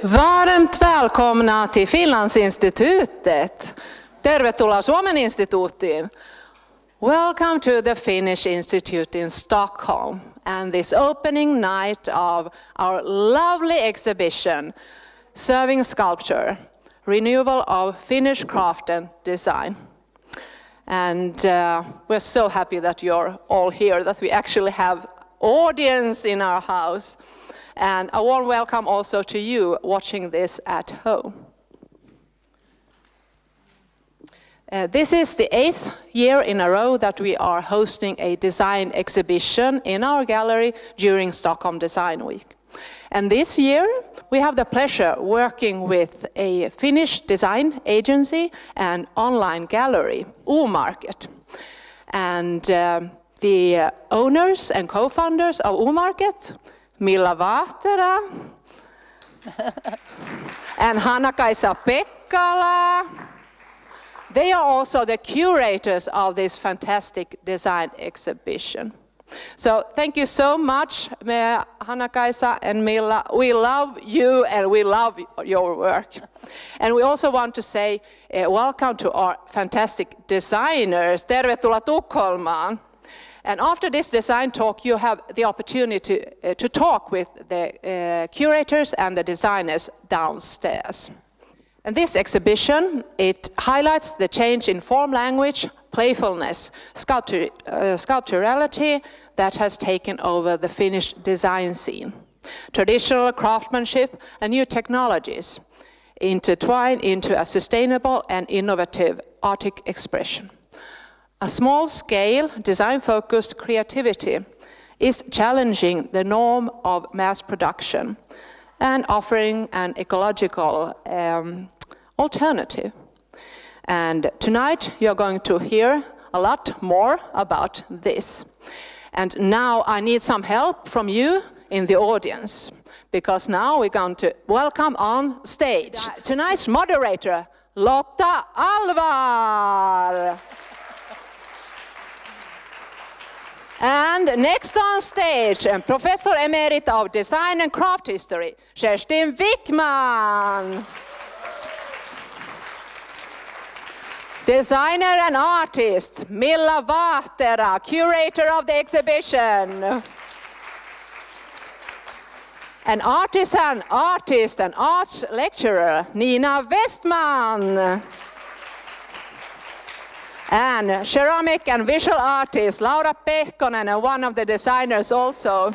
Varmt välkomna till Finlandsinstitutet. Tervetuloa Suomen instituuttiin. Welcome to the Finnish Institute in Stockholm and this opening night of our lovely exhibition, Serving Sculpture, Renewal of Finnish Craft and Design. And we're so happy that you're all here, that we actually have audience in our house. And a warm welcome also to you watching this at home. This is the 8th year in a row that we are hosting a design exhibition in our gallery during Stockholm Design Week. And this year we have the pleasure working with a Finnish design agency and online gallery, Oomarket. And the owners and co-founders of Oomarket, Milla Vahtera and Hanna-Kaisa Pekkala, they are also the curators of this fantastic design exhibition. So thank you so much, Hanna-Kaisa and Milla. We love you and we love your work. And we also want to say welcome to our fantastic designers. Tervetuloa Tukholmaan. And after this design talk, you have the opportunity to talk with the curators and the designers downstairs. And this exhibition, it highlights the change in form language, playfulness, sculpturality that has taken over the Finnish design scene. Traditional craftsmanship and new technologies intertwine into a sustainable and innovative artistic expression. A small-scale, design-focused creativity is challenging the norm of mass production and offering an ecological alternative. And tonight you're going to hear a lot more about this. And now I need some help from you in the audience, because now we're going to welcome on stage tonight's moderator, Lotta Alvar. And next on stage, Professor Emerita of Design and Craft History, Kerstin Wickman. Designer and artist, Milla Vahtera, curator of the exhibition. An artisan, artist and arts lecturer, Nina Westman. And ceramic and visual artist, Laura Pehkonen, and one of the designers also.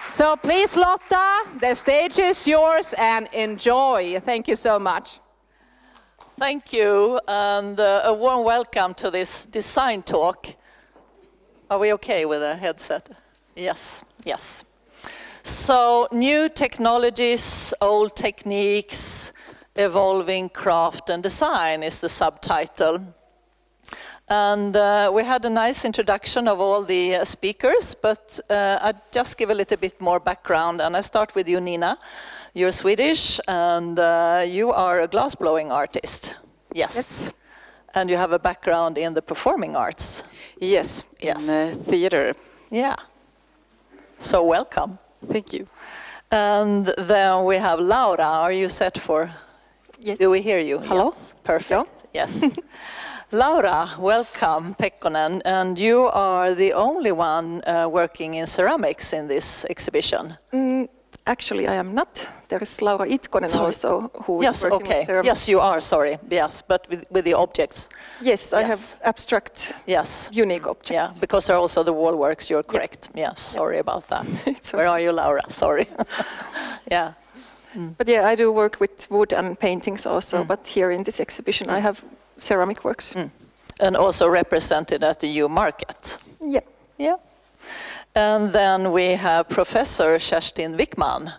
So please, Lotta, the stage is yours and enjoy. Thank you so much. Thank you, and a warm welcome to this design talk. Are we okay with the headset? Yes, yes. So, new technologies, old techniques, evolving craft and design is the subtitle. And we had a nice introduction of all the speakers, but I'll just give a little bit more background, and I start with you, Nina. You're Swedish, and you are a glassblowing artist. Yes. Yes. And you have a background in the performing arts. Yes, in theater. Yeah. So welcome. Thank you. And then we have Laura. Are you set for? Yes. Do we hear you? Hello? Yes. Perfect. Yes. Laura, welcome, Pekkonen. And you are the only one working in ceramics in this exhibition. Actually, I am not. There is Laura Itkonen also, who yes, is working okay. with ceramics. Yes, you are, sorry. Yes, but with the objects. Yes, I have abstract, unique objects. Yeah, because there are also the wall works, you're correct. Yeah, sorry about that. Where are you, Laura? Sorry. Yeah. But yeah, I do work with wood and paintings also, but here in this exhibition I have ceramic works. And also represented at the Oomarket. Yeah. Yeah. And then we have Professor Kerstin Wickman.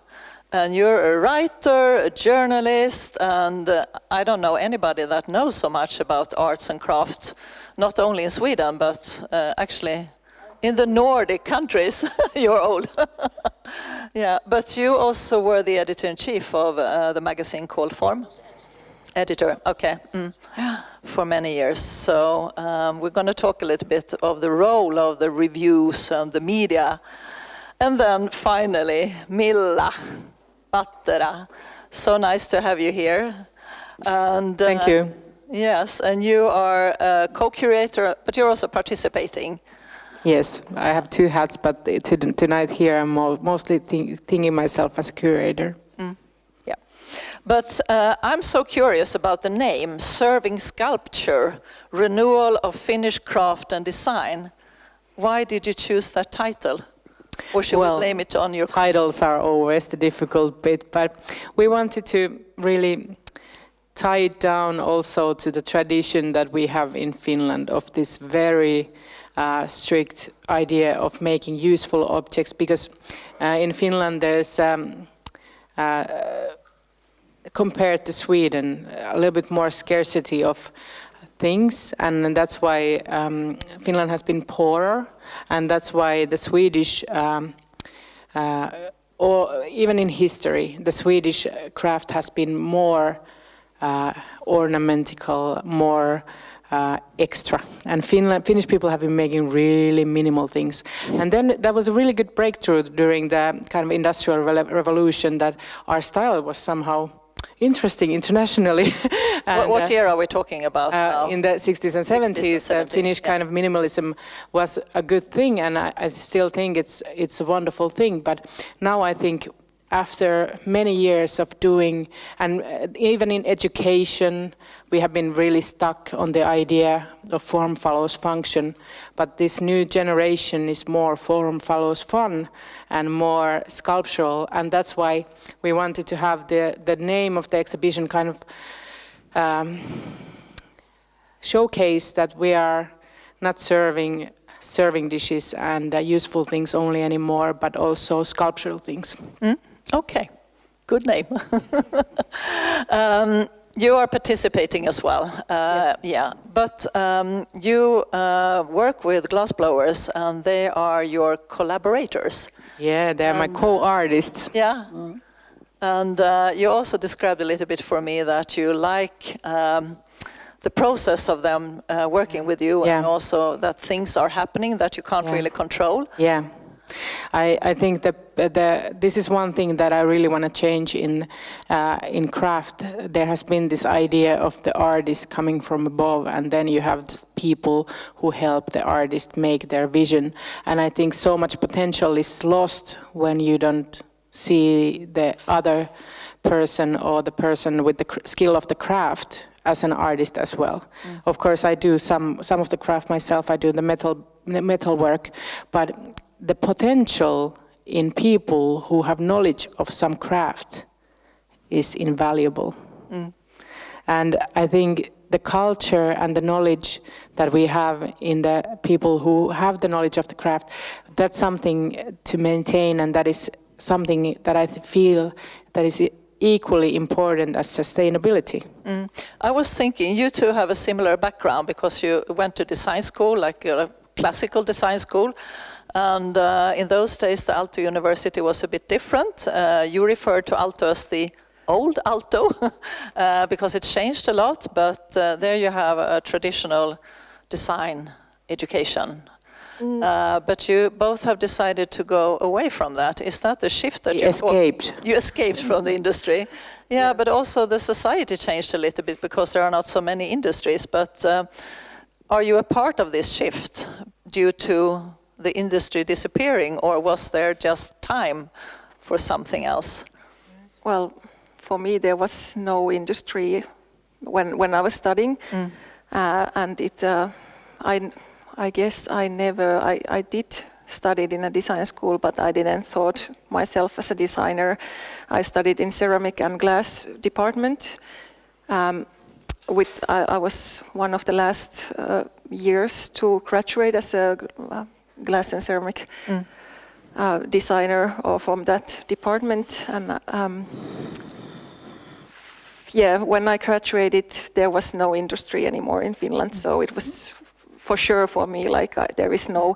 And you're a writer, a journalist, and I don't know anybody that knows so much about arts and craft, not only in Sweden, but actually in the Nordic countries. You're old. Yeah, but you also were the editor-in-chief of the magazine called Form. Editor, okay. For many years. So we're going to talk a little bit of the role of the reviews and the media. And then finally, Milla Pattera. So nice to have you here. And, Thank you. Yes, and you are a co-curator, but you're also participating. Yes, I have two hats, but tonight here I'm mostly thinking myself as a curator. Yeah, but I'm so curious about the name, Serving Sculpture, Renewal of Finnish Craft and Design. Why did you choose that title? Or should we blame it on your... Titles are always the difficult bit, but we wanted to really tie it down also to the tradition that we have in Finland of this very strict idea of making useful objects, because in Finland there's compared to Sweden a little bit more scarcity of things, and that's why Finland has been poorer, and that's why the Swedish or even in history the Swedish craft has been more ornamental, more extra, and Finnish people have been making really minimal things. And then that was a really good breakthrough during the kind of industrial revolution, that our style was somehow interesting internationally. And, what year are we talking about now? In the 60s and 70s, Finnish kind of minimalism was a good thing, and I still think it's a wonderful thing. But now I think after many years of doing, and even in education, we have been really stuck on the idea of form follows function. But this new generation is more form follows fun and more sculptural, and that's why we wanted to have the name of the exhibition kind of showcase that we are not serving dishes and useful things only anymore, but also sculptural things. Okay, good name. You are participating as well. Yes. Yeah, but you work with glassblowers, and they are your collaborators. Yeah, they're my co-artists. Yeah. And you also described a little bit for me that you like the process of them working with you, and also that things are happening that you can't really control. Yeah. I think that this is one thing that I really want to change in craft. There has been this idea of the artist coming from above, and then you have people who help the artist make their vision. And I think so much potential is lost when you don't see the other person or the person with the skill of the craft as an artist as well. Of course, I do some of the craft myself. I do the metal work, but the potential in people who have knowledge of some craft is invaluable. And I think the culture and the knowledge that we have in the people who have the knowledge of the craft, that's something to maintain, and that is something that I feel that is equally important as sustainability. I was thinking, you two have a similar background because you went to design school, like a classical design school. And in those days, the Aalto University was a bit different. You referred to Aalto as the old Aalto because it changed a lot, but there you have a traditional design education. But you both have decided to go away from that. Is that the shift that you escaped? You escaped from the industry. Yeah, but also the society changed a little bit because there are not so many industries. But are you a part of this shift due to the industry disappearing, or was there just time for something else? Well, for me, there was no industry when I was studying, and I guess I did studied in a design school, but I didn't thought myself as a designer. I studied in ceramic and glass department. I was one of the last years to graduate as a glass and ceramic designer or from that department. And when I graduated, there was no industry anymore in Finland, so it was for sure for me. Like there is no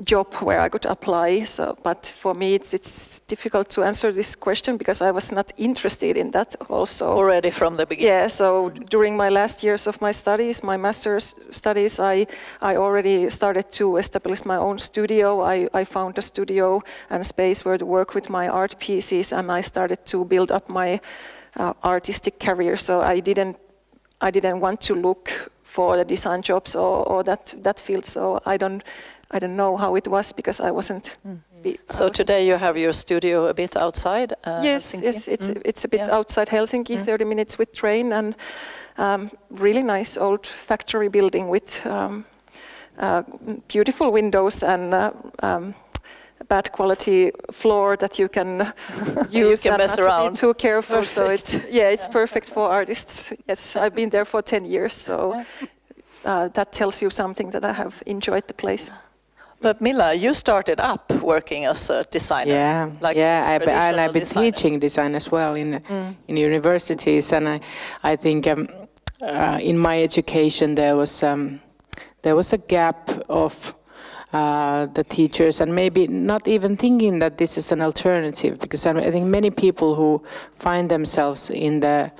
job where I could apply. So, but for me, it's difficult to answer this question because I was not interested in that also. Already from the beginning. Yeah. So during my last years of my studies, my master's studies, I already started to establish my own studio. I found a studio and space where to work with my art pieces, and I started to build up my artistic career. So I didn't want to look for the design jobs or that field. So I don't know how it was because I wasn't. So today you have your studio a bit outside. Yes, Helsinki? yes, it's a bit outside Helsinki, 30 minutes with train, and really nice old factory building with beautiful windows and bad quality floor that you can use can and mess not around. to be too careful. So Perfect. it's perfect for artists. Yes, I've been there for 10 years, so that tells you something that I have enjoyed the place. But Milla, you started up working as a designer. Yeah, like I've traditional been designer. teaching design as well in universities, and I think in my education there was a gap of the teachers, and maybe not even thinking that this is an alternative, because I think many people who find themselves in the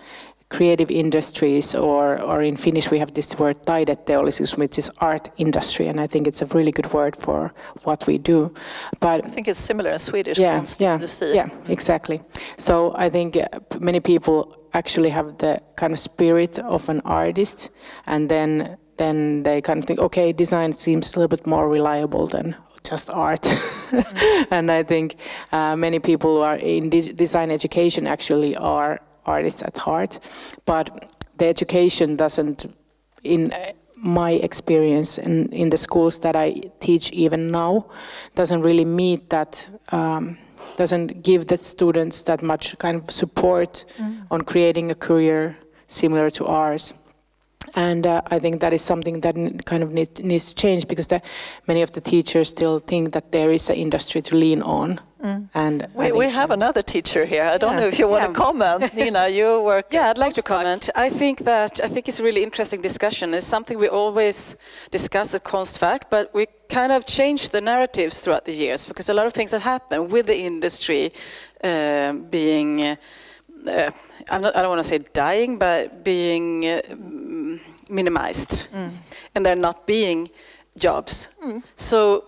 creative industries, or in Finnish we have this word taideteollisuus, which is art industry, and I think it's a really good word for what we do. But I think it's similar in Swedish. konstindustri. Yeah, exactly. So I think many people actually have the kind of spirit of an artist, and then they kind of think, okay, design seems a little bit more reliable than just art. And I think many people who are in design education actually are artists at heart, but the education doesn't, in my experience in the schools that I teach even now, doesn't really meet that, doesn't give the students that much kind of support on creating a career similar to ours. And I think that is something that kind of needs to change, because many of the teachers still think that there is an industry to lean on. And we have another teacher here. I don't know if you want to comment. Nina, you work. Yeah, I'd like to comment. I think it's a really interesting discussion. It's something we always discuss at Konstfack, but we kind of changed the narratives throughout the years, because a lot of things have happened with the industry being. I don't want to say dying, but being minimized, and there not being jobs. So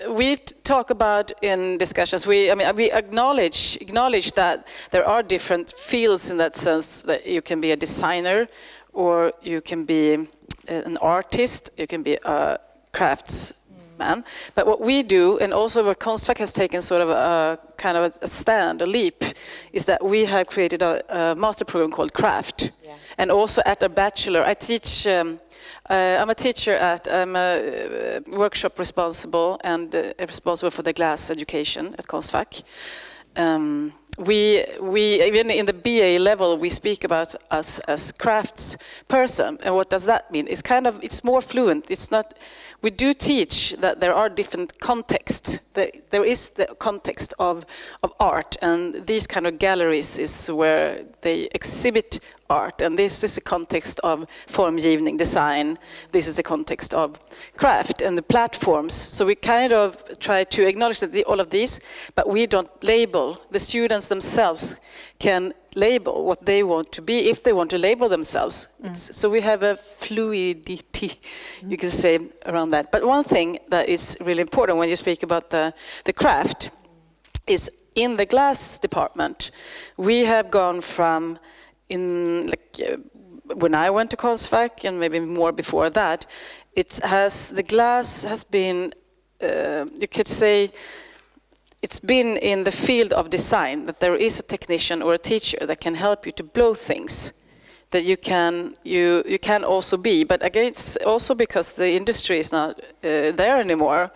we talk about in discussions. We acknowledge that there are different fields in that sense. That you can be a designer, or you can be an artist, you can be a craftsman. But what we do, and also where Konstfack has taken sort of a kind of a stand, a leap, is that we have created a master program called Craft. And also at a bachelor, I teach. I'm a teacher I'm a workshop responsible and responsible for the glass education at Konstfack. We even in the BA level, we speak about us as crafts person, and what does that mean? It's more fluent. It's not. We do teach that there are different contexts. There is the context of art, and these kind of galleries is where they exhibit art, and this is a context of formgivning design. This is a context of craft and the platforms. So we kind of try to acknowledge that all of these, but we don't label. The students themselves can label what they want to be if they want to label themselves. So we have a fluidity, you can say, around that. But one thing that is really important when you speak about the craft is in the glass department. We have gone from when I went to Konstfack, and maybe more before that, the glass has been, you could say, it's been in the field of design, that there is a technician or a teacher that can help you to blow things that you can also be. But again, it's also because the industry is not there anymore.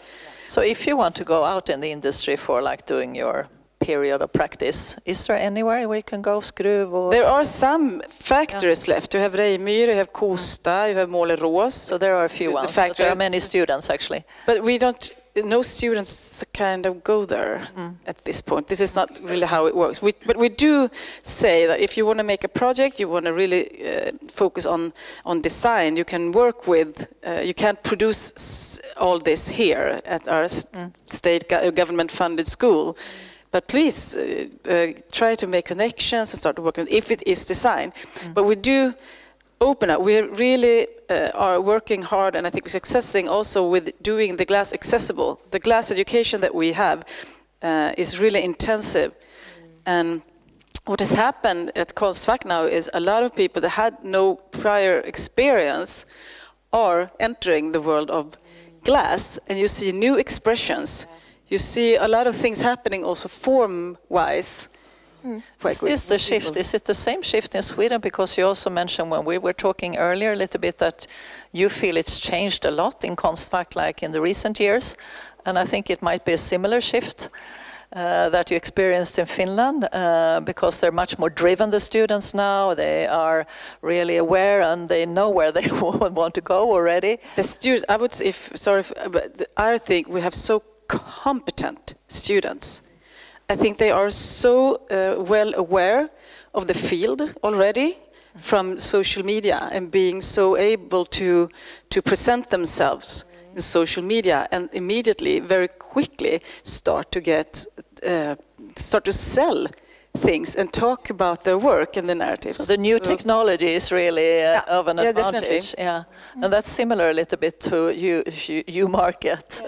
So if you want to go out in the industry for like doing your period of practice, is there anywhere where you can go, Skruv? Or there are some factories left. You have Reimyr, you have Kosta, you have Målerås. So there are a few ones, but there are many students actually. But we don't no students kind of go there at this point. This is not really how it works. But we do say that if you want to make a project, you want to really focus on design, you can work with, you can't produce all this here at our state government-funded school. But please try to make connections and start working if it is design. But we do open up. We really are working hard, and I think we're successing also with doing the glass accessible. The glass education that we have is really intensive. And what has happened at Konstfack now is a lot of people that had no prior experience are entering the world of glass, and you see new expressions. You see a lot of things happening also form-wise. Is this the shift? Is it the same shift in Sweden? Because you also mentioned when we were talking earlier a little bit that you feel it's changed a lot in Konstfack like in the recent years. And I think it might be a similar shift that you experienced in Finland because they're much more driven, the students now. They are really aware and they know where they want to go already. The students, I would say, but I think we have so competent students. I think they are so well aware of the field already from social media and being so able to present themselves in social media and immediately, very quickly start to sell things and talk about their work and the narratives. So the new technology is really of an advantage. Yeah, and that's similar a little bit to you market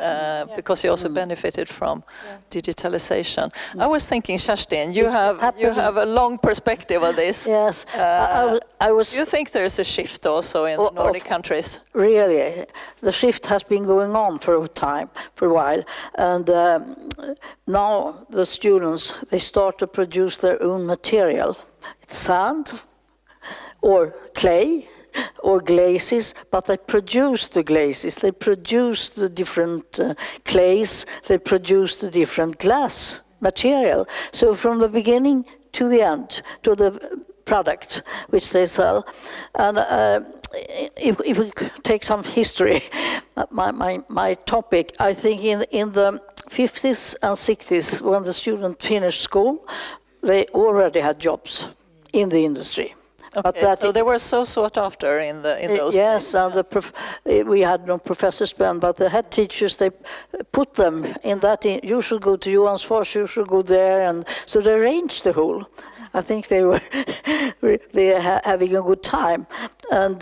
because you also benefited from digitalization. I was thinking, Kerstin, you have a long perspective on this. Yes, I was. Do you think there is a shift also in the Nordic countries? Really, the shift has been going on for a while, and now the students, they start to produce their own material. It's sand or clay or glazes, but they produce the glazes, they produce the different clays, they produce the different glass material. So from the beginning to the end, to the product which they sell. And if we take some history, my topic, I think in the 50s and 60s, when the students finished school, they already had jobs in the industry. Okay, so they were so sought after in those yes, days. and we had no professors then, but the head teachers, they put them in that, you should go to Johansfors, you should go there, and so they arranged the whole. I think they were having a good time. And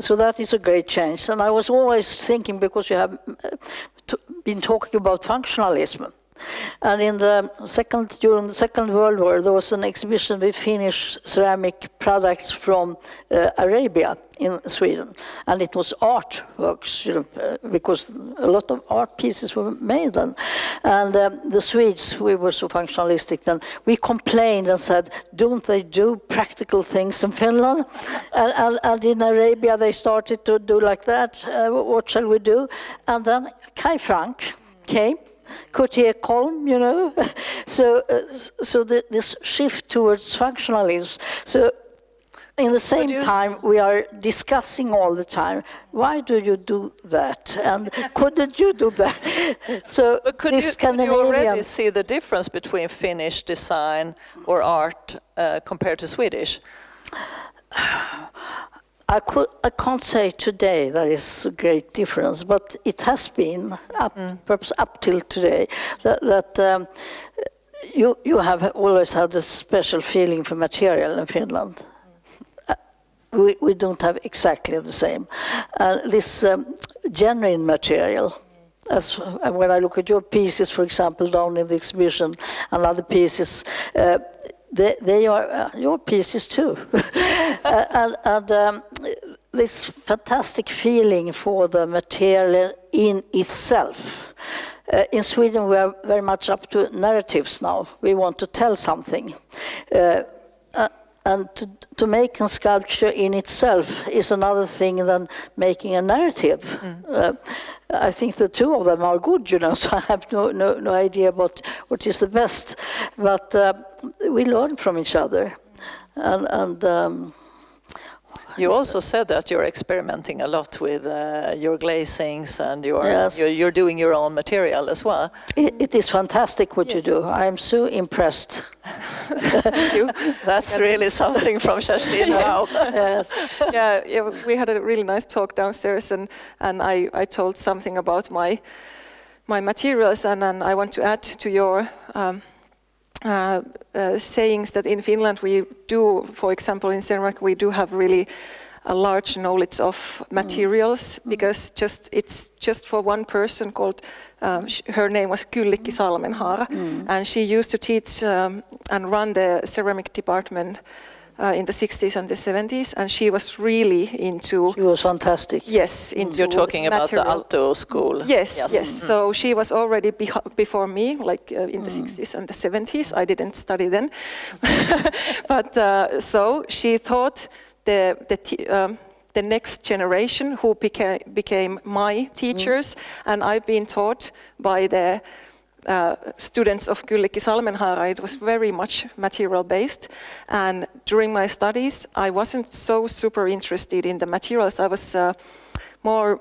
so that is a great change. And I was always thinking, because you have been talking about functionalism, and during the Second World War, there was an exhibition with Finnish ceramic products from Arabia in Sweden, and it was artworks, because a lot of art pieces were made then. And the Swedes, we were so functionalistic then, we complained and said, don't they do practical things in Finland? and in Arabia, they started to do like that. What shall we do? And then Kai Frank came, Coutier Kolm, so this shift towards functionalism. So in the same time, we are discussing all the time, why do you do that? And couldn't you do that? So but could you already see the difference between Finnish design or art compared to Swedish? I can't say today there is a great difference, but it has been perhaps up till today that you have always had a special feeling for material in Finland. We don't have exactly the same. This genuine material, as when I look at your pieces, for example, down in the exhibition, and other pieces, they are your pieces too. and this fantastic feeling for the material in itself. In Sweden, we are very much up to narratives now. We want to tell something. And to make a sculpture in itself is another thing than making a narrative. I think the two of them are good, so I have no idea about what is the best. But we learn from each other. And You also said that you're experimenting a lot with your glazings and Yes. you're doing your own material as well. It is fantastic what you do. I am so impressed. That's really something from Kerstin now. Yes. Yeah, we had a really nice talk downstairs, and I told something about my materials, and I want to add to your sayings that in Finland we do, for example, in ceramic we do have really a large knowledge of materials, because it's just for one person called, her name was Kyllikki Salmenhaara, and she used to teach and run the ceramic department in the 60s and the 70s, and she was really into... She was fantastic. Yes, into You're talking about the material. Alto school. Yes. So she was already before me, like in the 60s and the 70s. I didn't study then. But so she taught the next generation who became my teachers, and I've been taught by the students of Kyllikki Salmenhaara. It was very much material based, and during my studies I wasn't so super interested in the materials. I was more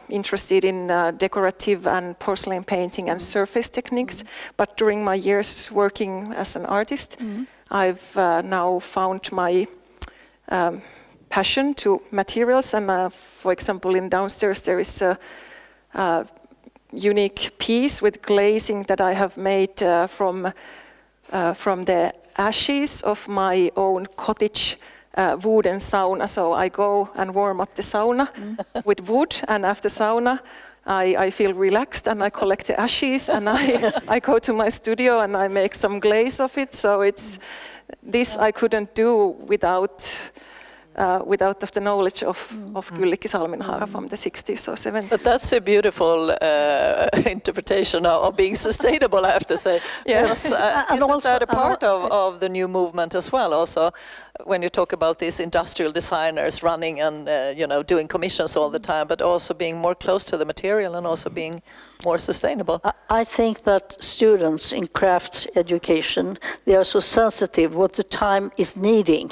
interested in decorative and porcelain painting and surface techniques, but during my years working as an artist, I've now found my passion to materials, and for example in downstairs there is a unique piece with glazing that I have made from the ashes of my own cottage wooden sauna. So I go and warm up the sauna with wood, and after sauna I feel relaxed and I collect the ashes and I go to my studio and I make some glaze of it. So it's this I couldn't do without the knowledge of Kyllikki Salmenhaara from the 60s or 70s. But that's a beautiful interpretation of being sustainable, I have to say. Yes. Isn't that a part of the new movement as well? Also, when you talk about these industrial designers running and doing commissions all the time, but also being more close to the material and also being more sustainable. I think that students in craft education, they are so sensitive what the time is needing.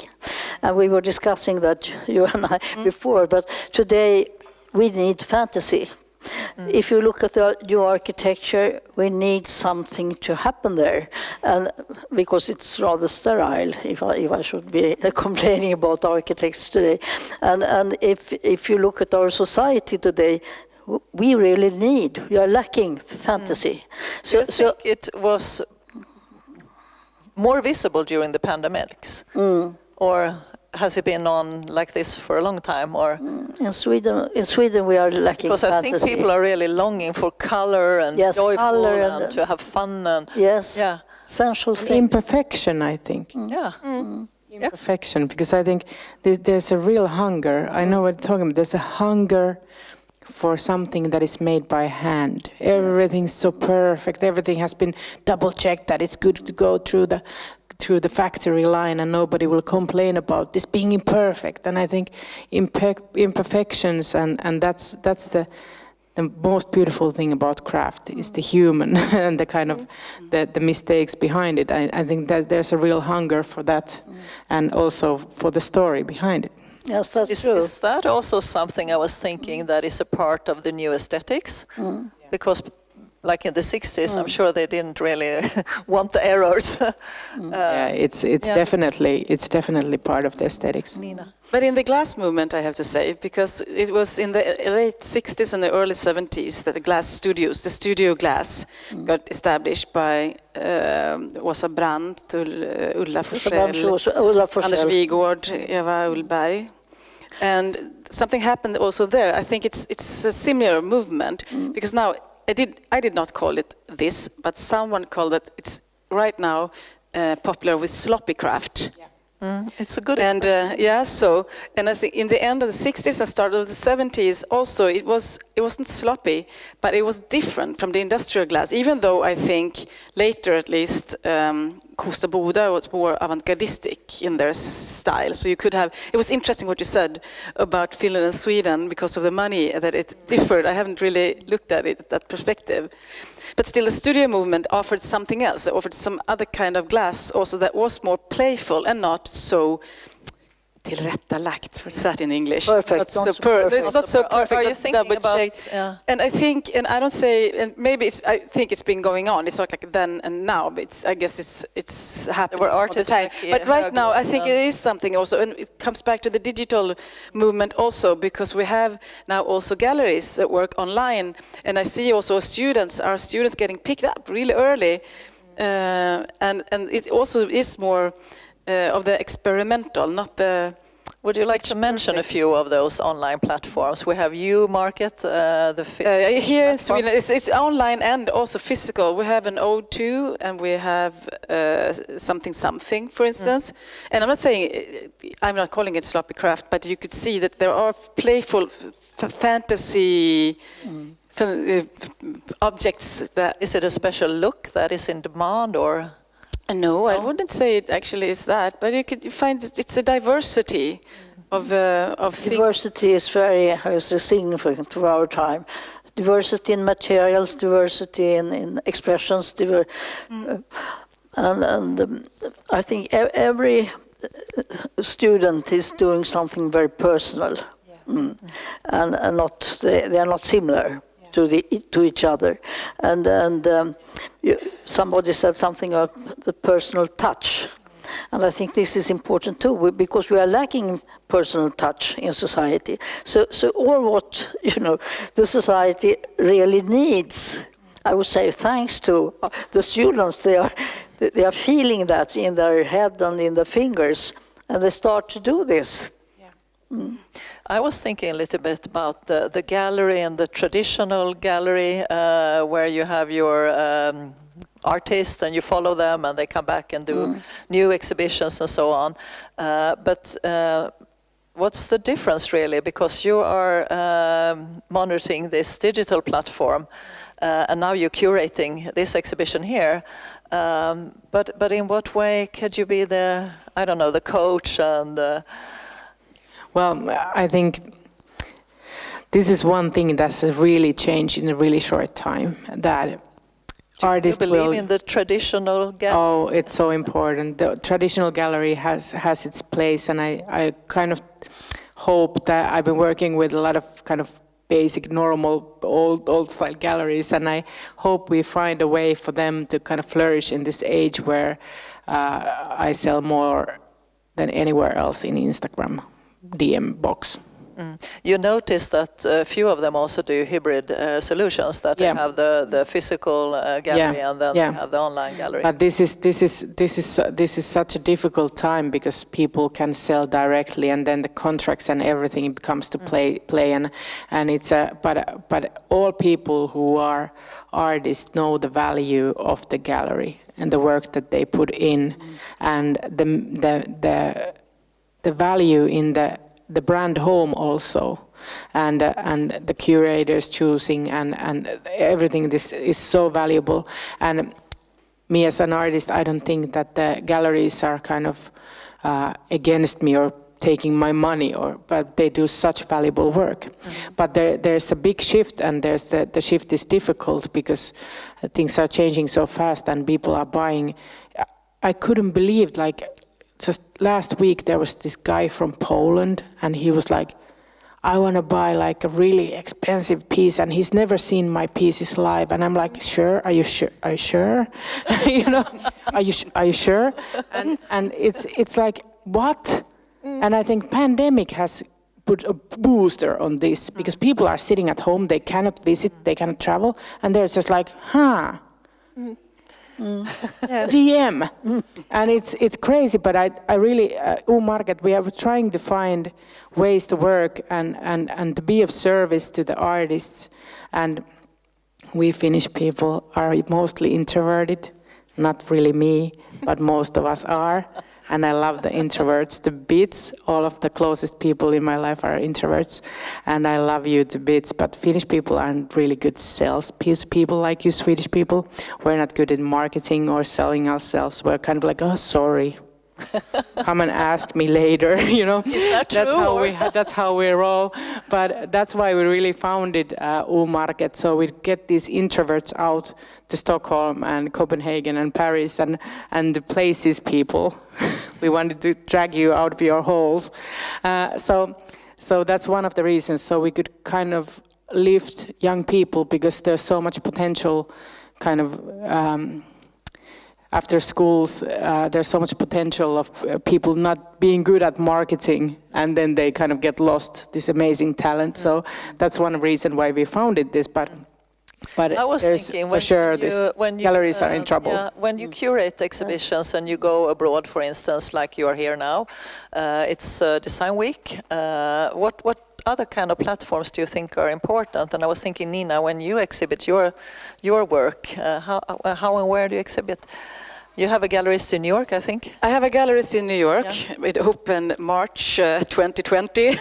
And we were discussing that, you and I, before, that today we need fantasy. If you look at the new architecture, we need something to happen there, and because it's rather sterile, if I should be complaining about architects today. And if you look at our society today, we are lacking fantasy. Do you think it was more visible during the pandemics? Or has it been on like this for a long time? Or in Sweden we are lacking because fantasy. I think people are really longing for color and joyful color and to have fun and essential things. Imperfection, I think. Imperfection, because I think there's a real hunger. I know what you're talking about. There's a hunger for something that is made by hand. Everything's so perfect. Everything has been double checked that it's good to go through the factory line, and nobody will complain about this being imperfect. And I think imperfections, and that's the most beautiful thing about craft is the human and the kind of the mistakes behind it. I think that there's a real hunger for that, and also for the story behind it. Yes, that's true. Is that also something I was thinking that is a part of the new aesthetics? Because like in the 60s, I'm sure they didn't really want the errors. It's definitely part of the aesthetics. Nina. But in the glass movement, I have to say, because it was in the late 60s and the early 70s that the glass studios, the studio glass, got established by Åsa Brandt, Ulla Forsell, Anders Wigård, Eva Ullberg. And something happened also there. I think it's a similar movement, because now I did not call it this, but someone called it. It's right now popular with sloppy craft. It's a good and and I think in the end of the 60s and start of the 70s also it wasn't sloppy, but it was different from the industrial glass. Even though I think later at least Kosta Boda was more avant-gardistic in their style. So you could have. It was interesting what you said about Finland and Sweden because of the money that it differed. I haven't really looked at it that perspective. But still, the studio movement offered something else. It offered some other kind of glass also that was more playful and not so tillrättalagt. What's that in English? Perfect, It's not not so so perfect. It's not so perfect. Are you but thinking double about? check. Yeah. And I think, and I don't say, and maybe I think it's been going on. It's not like then and now, but I guess it's happening There were all the artists time. like, But right now, I Höglund, think it is something also, and it comes back to the digital movement also, because we have now also galleries that work online, and I see also our students getting picked up really early, and it also is more of the experimental, not the. Would you like to mention a few of those online platforms? We have UMarket, Here in platform. Sweden, it's online and also physical. We have an O2 and we have something, for instance. And I'm not saying, I'm not calling it sloppy craft, but you could see that there are playful fantasy objects that. Is it a special look that is in demand, or? No, I wouldn't say it actually is that, but you find it's a diversity of things. Diversity is very significant for our time. Diversity in materials, diversity in expressions, I think every student is doing something very personal, and not they are not similar to each other, and somebody said something about the personal touch, and I think this is important too, because we are lacking personal touch in society. So all what the society really needs, I would say, thanks to the students, they are feeling that in their head and in their fingers, and they start to do this. I was thinking a little bit about the gallery and the traditional gallery, where you have your artists and you follow them and they come back and do new exhibitions and so on. But what's the difference really? Because you are monitoring this digital platform and now you're curating this exhibition here. But in what way could you be the coach and... Well, I think this is one thing that's really changed in a really short time. That artists Do you believe in the traditional gallery? Oh, it's so important. The traditional gallery has its place, and I kind of hope that I've been working with a lot of kind of basic, normal, old style galleries, and I hope we find a way for them to kind of flourish in this age where I sell more than anywhere else in Instagram DM box. You notice that a few of them also do hybrid solutions, that they have the physical gallery and then they have the online gallery. But this is such a difficult time because people can sell directly, and then the contracts and everything becomes to play and it's but all people who are artists know the value of the gallery and the work that they put in, and the value in the brand home also, and the curators choosing and everything. This is so valuable. And me as an artist, I don't think that the galleries are kind of against me or taking my money, but they do such valuable work. But there's a big shift, and the shift is difficult because things are changing so fast and people are buying. I couldn't believe, just last week there was this guy from Poland, and he was like, I want to buy a really expensive piece, and he's never seen my pieces live. And I'm like, sure, are you sure? Are you sure? Are you sure? And it's like, what? And I think pandemic has put a booster on this, because people are sitting at home, they cannot visit, they cannot travel, and they're just like, DM. And it's crazy, but I really, UMarket, we are trying to find ways to work and to be of service to the artists. And we Finnish people are mostly introverted, not really me, but most of us are. And I love the introverts to bits. All of the closest people in my life are introverts, and I love you to bits. But Finnish people aren't really good sales people like you Swedish people. We're not good in marketing or selling ourselves. We're kind of like, oh, sorry, come and ask me later, you know. Is that That's true, how or- that's how we roll. But that's why we really founded U-Market, so we get these introverts out to Stockholm and Copenhagen and Paris and the places people. We wanted to drag you out of your holes. So that's one of the reasons. So we could kind of lift young people because there's so much potential kind of after schools, there's so much potential of people not being good at marketing, and then they kind of get lost this amazing talent. So that's one reason why we founded this. But I was there's thinking for sure this galleries are in trouble. Yeah, when you curate exhibitions and you go abroad, for instance, like you are here now, it's Design Week. What other kind of platforms do you think are important? And I was thinking, Nina, when you exhibit your work, how and where do you exhibit? You have a gallerist in New York, I think. I have a gallerist in New York. Yeah. It opened March 2020,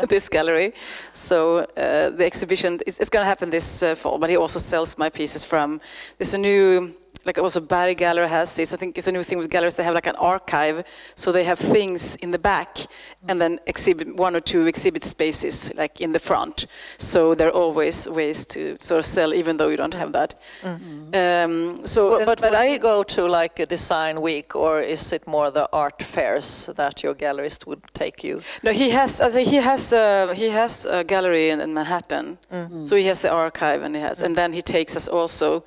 this gallery. So the exhibition, it's going to happen this fall, but he also sells my pieces from, there's a new, like also Berg Gallery has this, I think it's a new thing with galleries, they have like an archive, so they have things in the back and then exhibit one or two exhibit spaces like in the front. So there are always ways to sort of sell even though you don't have that. But I go to like a design week, or is it more the art fairs that your gallerist would take you? No, he has a gallery in Manhattan, so he has the archive and then he takes us also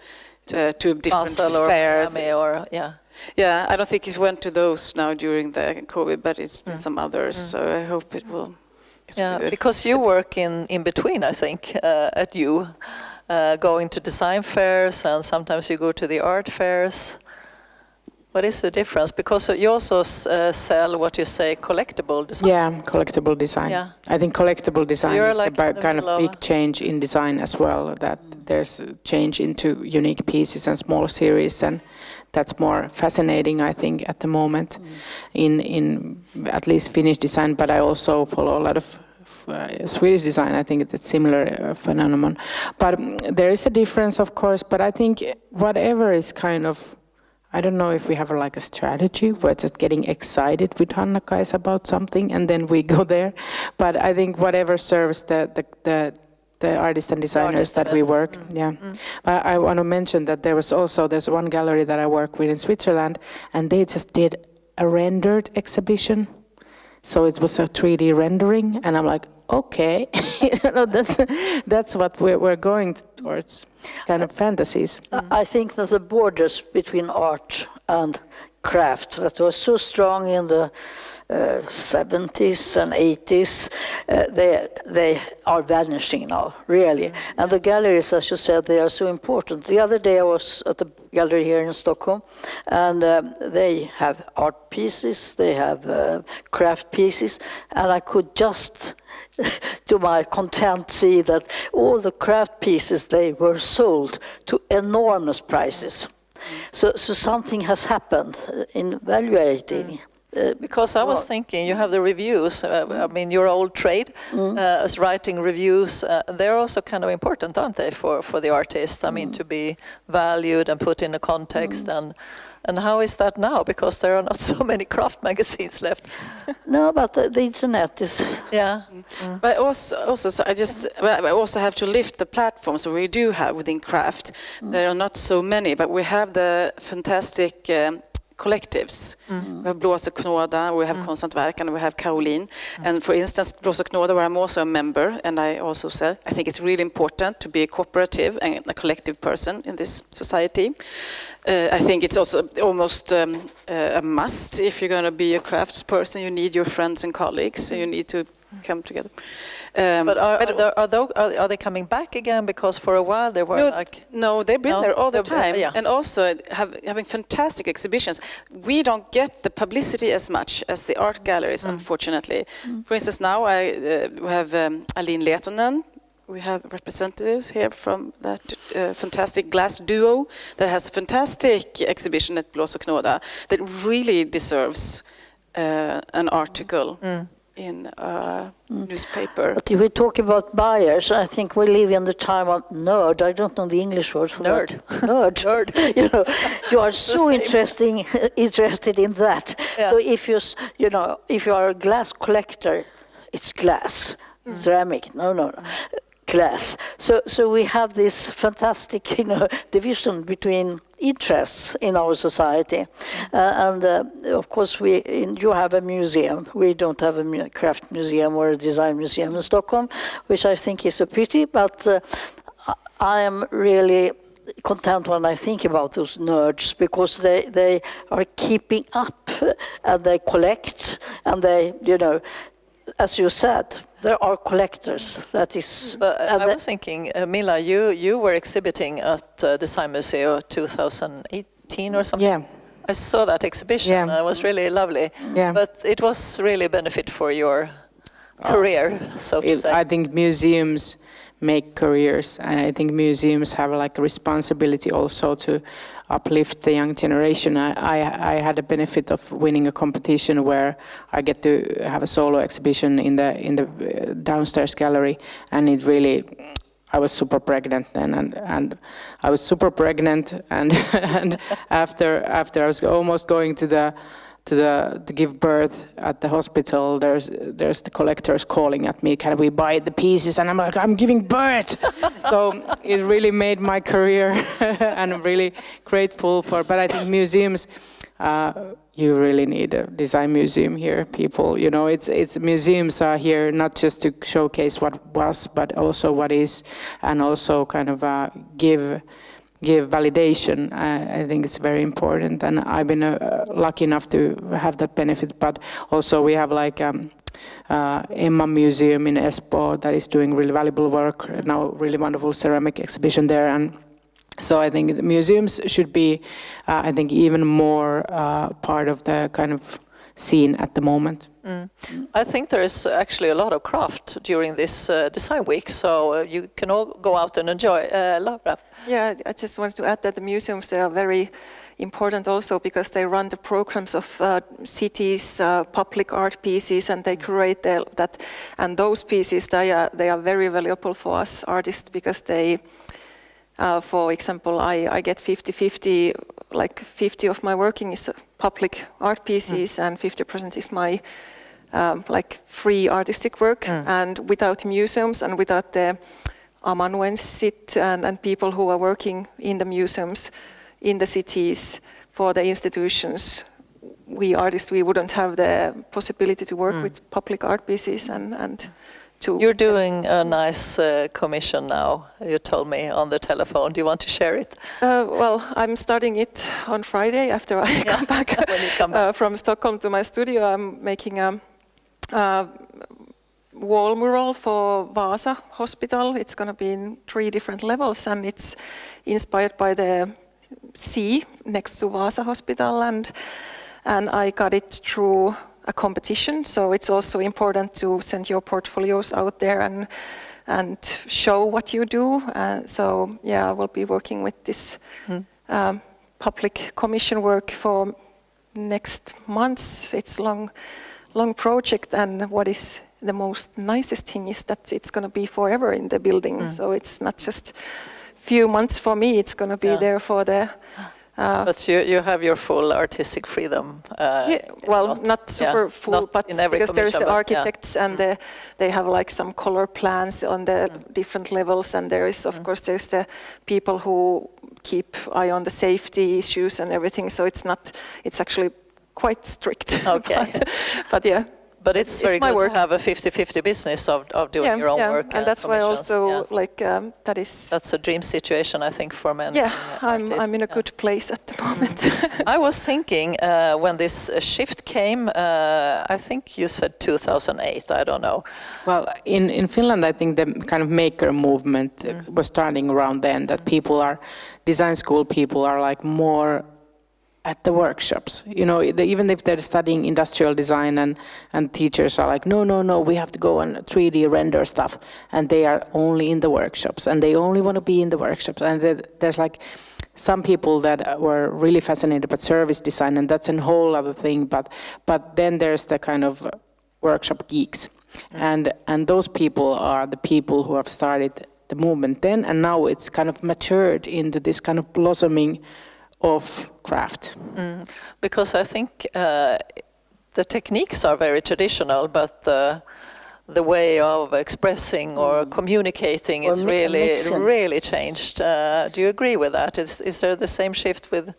to different Basel or fairs. Miami or yeah. Yeah, I don't think he went to those now during the COVID, but it's been some others. So I hope it will. Yeah, good. because you work in between, I think, at you, going to design fairs, and sometimes you go to the art fairs. What is the difference? Because you also sell what you say collectible design. Yeah, collectible design. Yeah. I think collectible design you're is like the in the kind of middle big change in design as well, that there's a change into unique pieces and small series, and that's more fascinating, I think, at the moment in at least Finnish design, but I also follow a lot of Swedish design. I think it's a similar phenomenon. But there is a difference, of course, but I think whatever is kind of, I don't know if we have like a strategy. We're just getting excited with Hanna-Kaisa about something and then we go there. But I think whatever serves the artists and designers that we work. Yeah. I want to mention that there's one gallery that I work with in Switzerland, and they just did a rendered exhibition. So it was a 3D rendering, and I'm like, okay, that's what we're going towards, kind of fantasies. I think that the borders between art and craft that was so strong in the 70s and 80s, they are vanishing now, really. And the galleries, as you said, they are so important. The other day I was at the gallery here in Stockholm, and they have art pieces, they have craft pieces, and I could just, to my content, see that all the craft pieces, they were sold to enormous prices. So something has happened in evaluating. Because I was thinking, you have the reviews. I mean, your old trade as writing reviews. They're also kind of important, aren't they, for the artist? I mean, to be valued and put in a context. And how is that now? Because there are not so many craft magazines left. No, but the internet is. Yeah. But also, so I also have to lift the platforms we do have within craft. There are not so many, but we have the fantastic collectives. We have Blås och Knåda, we have Konstant Verk, and we have Caroline. And for instance, Blås och Knåda, where I'm also a member, and I also said, I think it's really important to be a cooperative and a collective person in this society. I think it's also almost a must. If you're going to be a crafts person, you need your friends and colleagues, and you need to come together. But are they coming back again? Because for a while they were No, they've been there all the time. Yeah. And also having fantastic exhibitions. We don't get the publicity as much as the art galleries, unfortunately. For instance, now we have Aline Lehtonen. We have representatives here from that fantastic glass duo that has a fantastic exhibition at Blås och Knåda that really deserves an article. in a newspaper. But if we talk about buyers, I think we live in the time of nerd. I don't know the English word for Nerd. that. Nerd. Nerd. You know, you are so interested in that. Yeah. So if if you are a glass collector, it's glass, ceramic. No, glass. So we have this fantastic, division between interests in our society, and of course you have a museum. We don't have a craft museum or a design museum in Stockholm, which I think is a pity. But I am really content when I think about those nerds, because they are keeping up and they collect and they, as you said, there are collectors. That is. But I was thinking, Mila, you were exhibiting at Design Museum 2018 or something. Yeah. I saw that exhibition. Yeah. It was really lovely. Yeah. But it was really a benefit for your career, so to say. I think museums make careers, and I think museums have like a responsibility also to uplift the young generation. I had a benefit of winning a competition where I get to have a solo exhibition in the downstairs gallery, and it really, I was super pregnant then, and I was super pregnant, and and after I was almost going to give birth at the hospital, there's the collectors calling at me, can we buy the pieces? And I'm like, I'm giving birth. So it really made my career, and I'm really grateful for. But I think museums, you really need a design museum here, people. It's museums are here not just to showcase what was, but also what is, and also kind of give validation. I think it's very important, and I've been lucky enough to have that benefit. But also we have like Emma Museum in Espoo that is doing really valuable work now, really wonderful ceramic exhibition there. And so I think the museums should be, I think, even more part of the kind of scene at the moment. I think there is actually a lot of craft during this design week, so you can all go out and enjoy. Laura? Yeah, I just wanted to add that the museums, they are very important also because they run the programs of cities, public art pieces, and they curate that. And those pieces, they are very valuable for us artists because they, for example, I get 50-50, like 50 of my working is public art pieces and 50% is my like free artistic work. And without museums and without the amanuensit and people who are working in the museums, in the cities, for the institutions, we artists, we wouldn't have the possibility to work with public art pieces and to... You're doing a nice commission now, you told me on the telephone. Do you want to share it? Well, I'm starting it on Friday after I come back, when you come back. From Stockholm to my studio. I'm making a wall mural for Vaasa Hospital. It's going to be in 3 different levels, and it's inspired by the sea next to Vaasa Hospital, and I got it through a competition. So it's also important to send your portfolios out there and show what you do. So yeah, I will be working with this public commission work for next months. It's long project, and what is the most nicest thing is that it's going to be forever in the building. So it's not just few months for me, it's going to be there for the... but you have your full artistic freedom. Not super full, not but in every because there's the commission, but, architects and they have like some color plans on the different levels, and there is, of course, there's the people who keep eye on the safety issues and everything. So it's actually quite strict. Okay. but yeah. But it's very my good work. to have a 50-50 business of doing your own work. And that's why also like that is... That's a dream situation, I think, for many artists. I'm in a good place at the moment. I was thinking when this shift came, I think you said 2008, I don't know. Well, in Finland, I think the kind of maker movement was starting around then, that design school people are like more at the workshops, even if they're studying industrial design and teachers are like, no, we have to go and 3D render stuff, and they are only in the workshops, and they only want to be in the workshops. And there's like some people that were really fascinated by service design, and that's a whole other thing. But then there's the kind of workshop geeks. And those people are the people who have started the movement then, and now it's kind of matured into this kind of blossoming of craft. Because I think the techniques are very traditional, but the way of expressing or communicating is really changed. Do you agree with that? Is there the same shift with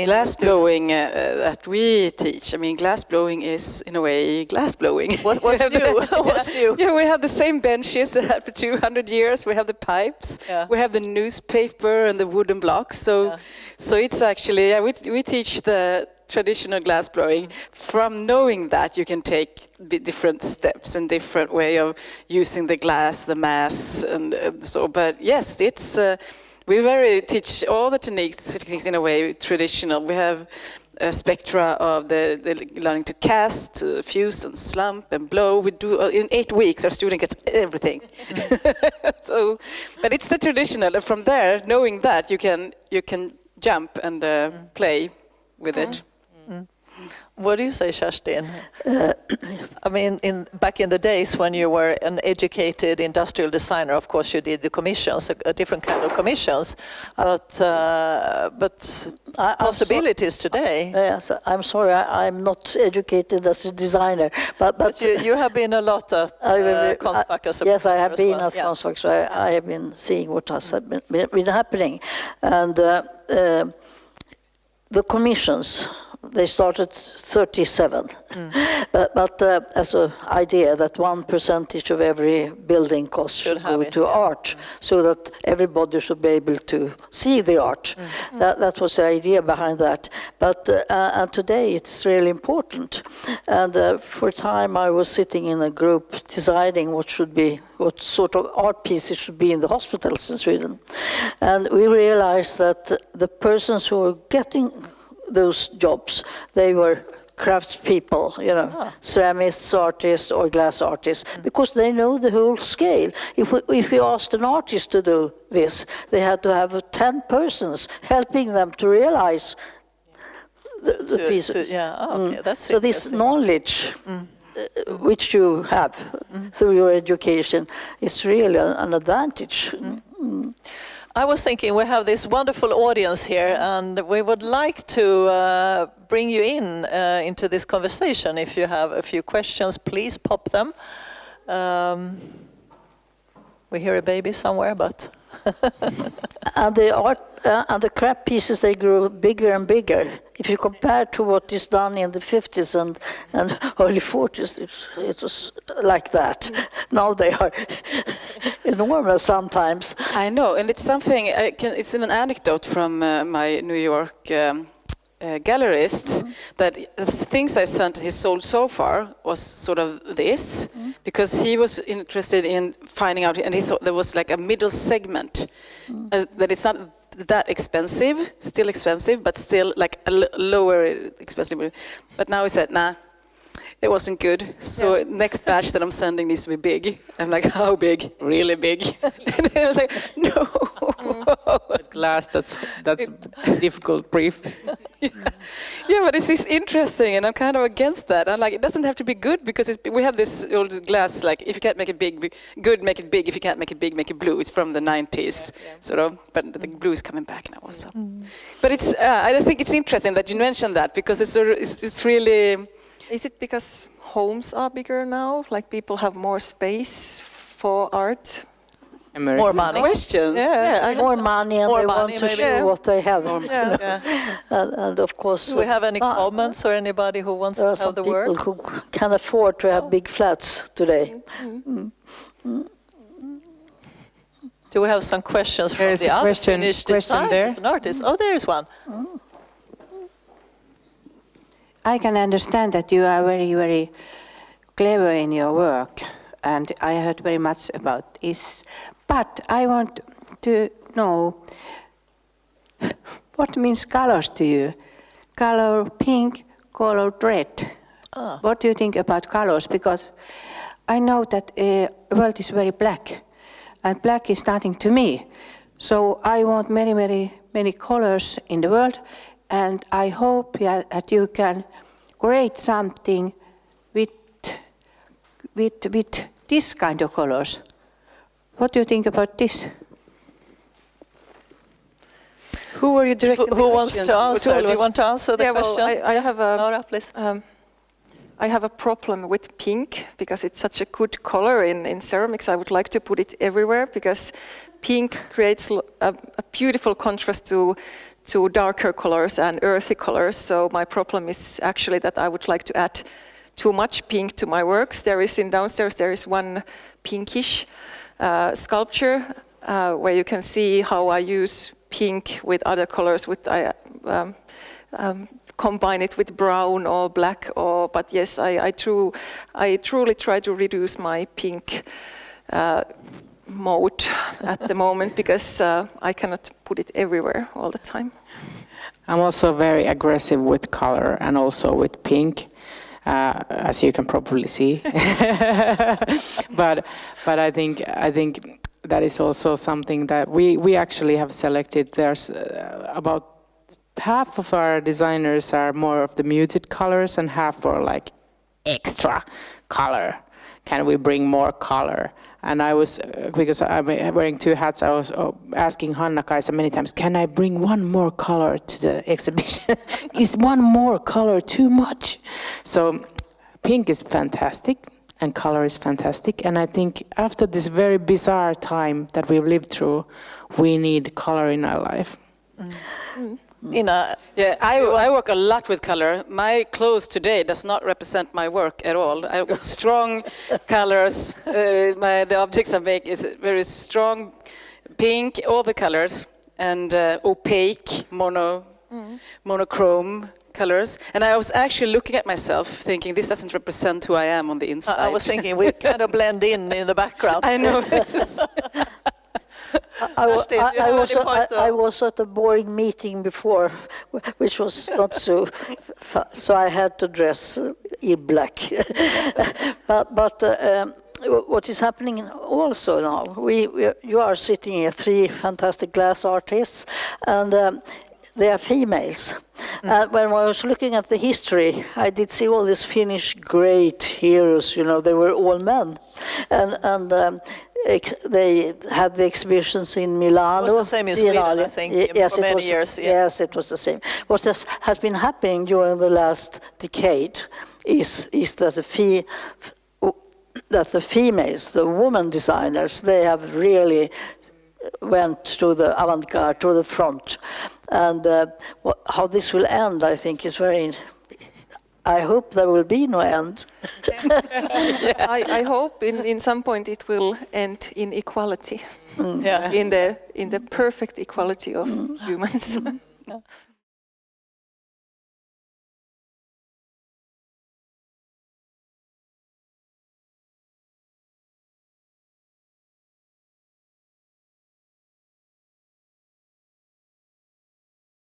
glass blowing that we teach? I mean, glass blowing is in a way glass blowing. What's new? What's new? Yeah, we have the same benches that had for 200 years. We have the pipes. Yeah. We have the newspaper and the wooden blocks. So it's actually we teach the traditional glass blowing. From knowing that, you can take the different steps and different way of using the glass, the mass, and so. But yes, it's we teach all the techniques in a way traditional. We have a spectra of the learning to cast, fuse and slump and blow. We do in 8 weeks. Our student gets everything. So, but it's the traditional, and from there, knowing that, you can jump and play with it. What do you say, Kerstin? I mean, back in the days when you were an educated industrial designer, of course you did the commissions, a different kind of commissions, but possibilities today. Yes, I'm sorry, I'm not educated as a designer, but you have been a lot at Konstfack as a yes, I have been well. at Konstfack, so I have been seeing what has been happening, and the commissions. They started 37, but as an idea that 1% of every building cost should go to art, so that everybody should be able to see the art. That was the idea behind that. But and today it's really important. And for a time I was sitting in a group deciding what sort of art pieces should be in the hospitals in Sweden, and we realized that the persons who were getting those jobs, they were craftspeople, ceramists, artists, or glass artists, because they know the whole scale. If we asked an artist to do this, they had to have 10 persons helping them to realize the pieces. That's so this knowledge, which you have through your education, is really an advantage. I was thinking we have this wonderful audience here, and we would like to bring you into this conversation. If you have a few questions, please pop them. We hear a baby somewhere, but and the art and the craft pieces, they grew bigger and bigger. If you compare to what is done in the 50s and early 40s, it was like that. Now they are enormous sometimes. I know, and it's something. It's an anecdote from my New York gallerist that the things I sent he sold so far was sort of this, because he was interested in finding out, and he thought there was like a middle segment, that it's not that expensive, still expensive, but still like a lower expensive. But now he said, nah, it wasn't good. So next batch that I'm sending needs to be big. I'm like, how big? Really big. And I was like, no. Glass, that's a difficult brief. Yeah, but it's interesting, and I'm kind of against that. I'm like, it doesn't have to be good, because we have this old glass, like, if you can't make it good, make it big. If you can't make it big, make it blue. It's from the 90s, sort of, but the blue is coming back now also. But it's, I think it's interesting that you mentioned that, because it's really... Is it because homes are bigger now? Like people have more space for art? More money. Question. More money, and More they money, want to maybe. show what they have. And of course, Do we have any comments or anybody who wants there to are have some the word? people who can afford to have big flats today. Do we have some questions from There's the a other question Finnish there. designers and artists? Oh, there is one. I can understand that you are very, very clever in your work, and I heard very much about this. But I want to know what means colors to you? Color pink, color red. What do you think about colors? Because I know that the world is very black, and black is nothing to me. So I want many, many, many colors in the world, and I hope that you can create something with with this kind of colors. What do you think about this? Who are you directing the Who wants question to answer? all of Do you us? want to answer the Yeah, well, question? I have a Laura, please. I have a problem with pink because it's such a good color in ceramics. I would like to put it everywhere because pink creates a beautiful contrast to darker colors and earthy colors. So my problem is actually that I would like to add too much pink to my works. Downstairs there is one pinkish sculpture where you can see how I use pink with other colors. Combine it with brown or black, but yes, I truly try to reduce my pink mode at the moment because I cannot put it everywhere all the time. I'm also very aggressive with color and also with pink, as you can probably see. but I think that is also something that we actually have selected. There's about half of our designers are more of the muted colors and half are like extra color. Can we bring more color? And I was, because I'm wearing two hats, I was asking Hanna-Kaisa many times, can I bring one more color to the exhibition? Is one more color too much? So pink is fantastic and color is fantastic. And I think after this very bizarre time that we've lived through, we need color in our life. Nina, Yeah, I work a lot with color. My clothes today does not represent my work at all. I have strong colors. The objects I make is very strong pink, all the colors, and opaque, monochrome colors. And I was actually looking at myself thinking, this doesn't represent who I am on the inside. I was thinking we kind of blend in the background. I know this is... I was at a boring meeting before, which was not so I had to dress in black. but what is happening also now, you are sitting here, three fantastic glass artists, and they are females. When I was looking at the history, I did see all these Finnish great heroes, they were all men. And they had the exhibitions in Milano. It was the same in Sweden, I think, for many years. Yes, it was the same. What has been happening during the last decade is that the females, the women designers, they have really went to the avant-garde, to the front. And how this will end, I think, is very... I hope there will be no end. I hope in some point it will end in equality, Yeah. in the perfect equality of humans.